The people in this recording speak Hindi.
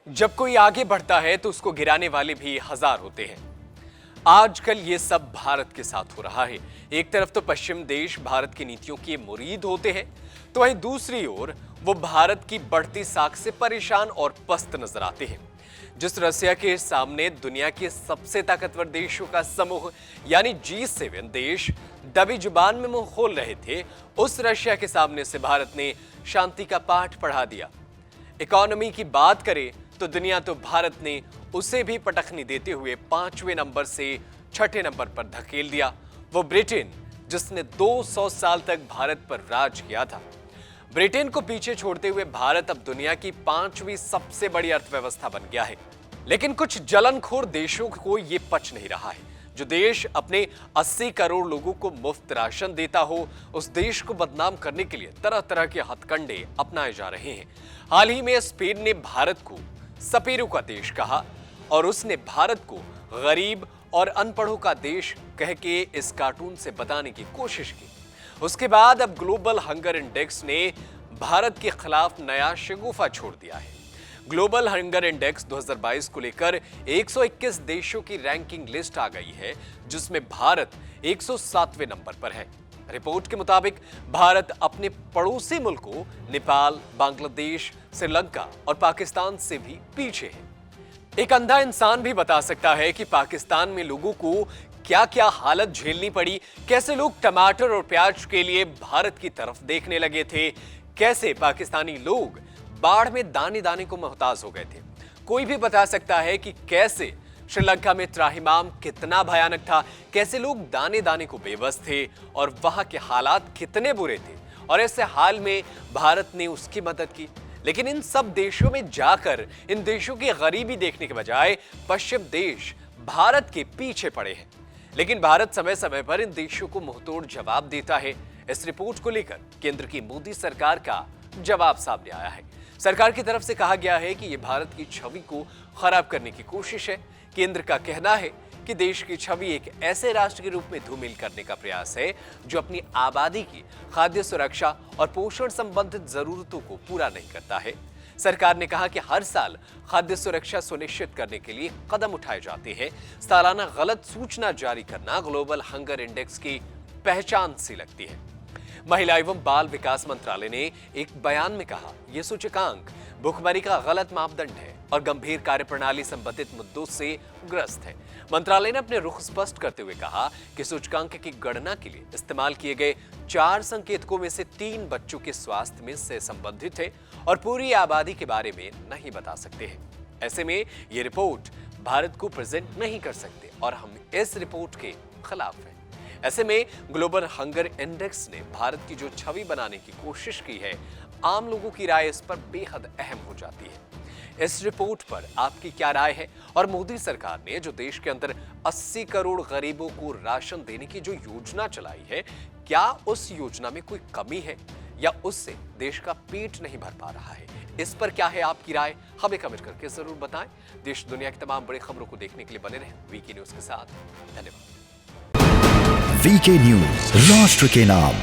जब कोई आगे बढ़ता है तो उसको गिराने वाले भी हजार होते हैं। आजकल ये सब भारत के साथ हो रहा है। एक तरफ तो पश्चिम देश भारत की नीतियों के मुरीद होते हैं, तो वहीं दूसरी ओर वो भारत की बढ़ती साख से परेशान और पस्त नजर आते हैं। जिस रसिया के सामने दुनिया के सबसे ताकतवर देशों का समूह यानी G7 देश दबी जुबान में मुंह खोल रहे थे, उस रशिया के सामने से भारत ने शांति का पाठ पढ़ा दिया। इकोनॉमी की बात करें तो दुनिया तो भारत ने उसे भी पटखनी देते हुए 5वें नंबर से 6ठे नंबर पर धकेल दिया। वो ब्रिटेन, जिसने 200 साल तक भारत पर राज किया था। ब्रिटेन को पीछे छोड़ते हुए भारत अब दुनिया की 5वीं सबसे बड़ी अर्थव्यवस्था बन गया है। लेकिन कुछ जलनखोर देशों को यह पच नहीं रहा है। जो देश अपने 80 करोड़ लोगों को मुफ्त राशन देता हो, उस देश को बदनाम करने के लिए तरह तरह के हथकंडे अपनाए जा रहे हैं। हाल ही में स्पेन ने भारत को सपेरों का देश कहा और उसने भारत को गरीब और अनपढ़ों का देश कह के इस कार्टून से बताने की कोशिश की। उसके बाद अब ग्लोबल हंगर इंडेक्स ने भारत के खिलाफ नया शगुफा छोड़ दिया है। ग्लोबल हंगर इंडेक्स 2022 को लेकर 121 देशों की रैंकिंग लिस्ट आ गई है, जिसमें भारत 107वें नंबर पर है। रिपोर्ट के मुताबिक भारत अपने पड़ोसी मुल्कों नेपाल, बांग्लादेश, श्रीलंका और पाकिस्तान से भी पीछे है। एक अंधा इंसान भी बता सकता है कि पाकिस्तान में लोगों को क्या क्या हालत झेलनी पड़ी, कैसे लोग टमाटर और प्याज के लिए भारत की तरफ देखने लगे थे, कैसे पाकिस्तानी लोग बाढ़ में दाने दाने को मोहताज हो गए थे। कोई भी बता सकता है कि कैसे श्रीलंका में त्राहिमाम कितना भयानक था, कैसे लोग दाने दाने को बेबस थे और वहां के हालात कितने बुरे थे, और ऐसे हाल में भारत ने उसकी मदद की। लेकिन इन सब देशों में जाकर इन देशों की गरीबी देखने के बजाय पश्चिम देश भारत के पीछे पड़े हैं। लेकिन भारत समय समय पर इन देशों को मुंहतोड़ जवाब देता है। इस रिपोर्ट को लेकर केंद्र की मोदी सरकार का जवाब सामने आया है। सरकार की तरफ से कहा गया है कि यह भारत की छवि को खराब करने की कोशिश है। केंद्र का कहना है कि देश की छवि एक ऐसे राष्ट्र के रूप में धूमिल करने का प्रयास है जो अपनी आबादी की खाद्य सुरक्षा और पोषण संबंधित जरूरतों को पूरा नहीं करता है। सरकार ने कहा कि हर साल खाद्य सुरक्षा सुनिश्चित करने के लिए कदम उठाए जाते हैं। सालाना गलत सूचना जारी करना ग्लोबल हंगर इंडेक्स की पहचान सी लगती है। महिला एवं बाल विकास मंत्रालय ने एक बयान में कहा, यह सूचकांक भुखमरी का गलत मापदंड है और गंभीर कार्यप्रणाली संबंधित मुद्दों से ग्रस्त है। मंत्रालय ने अपने रुख स्पष्ट करते हुए कहा कि सूचकांक की गणना के लिए इस्तेमाल किए गए 4 संकेतकों में से 3 बच्चों के स्वास्थ्य में से संबंधित है और पूरी आबादी के बारे में नहीं बता सकते हैं। ऐसे में ये रिपोर्ट भारत को प्रेजेंट नहीं कर सकते और हम इस रिपोर्ट के खिलाफ हैं। ऐसे में ग्लोबल हंगर इंडेक्स ने भारत की जो छवि बनाने की कोशिश की है, आम लोगों की राय इस पर बेहद अहम हो जाती है। इस रिपोर्ट पर आपकी क्या राय है? और मोदी सरकार ने जो देश के अंदर 80 करोड़ गरीबों को राशन देने की जो योजना चलाई है, क्या उस योजना में कोई कमी है या उससे देश का पेट नहीं भर पा रहा है? इस पर क्या है आपकी राय? हमें कमेंट करके जरूर बताएं। देश दुनिया की तमाम बड़ी खबरों को देखने के लिए बने रहें वीके न्यूज के साथ। धन्यवाद। वीके न्यूज, राष्ट्र के नाम।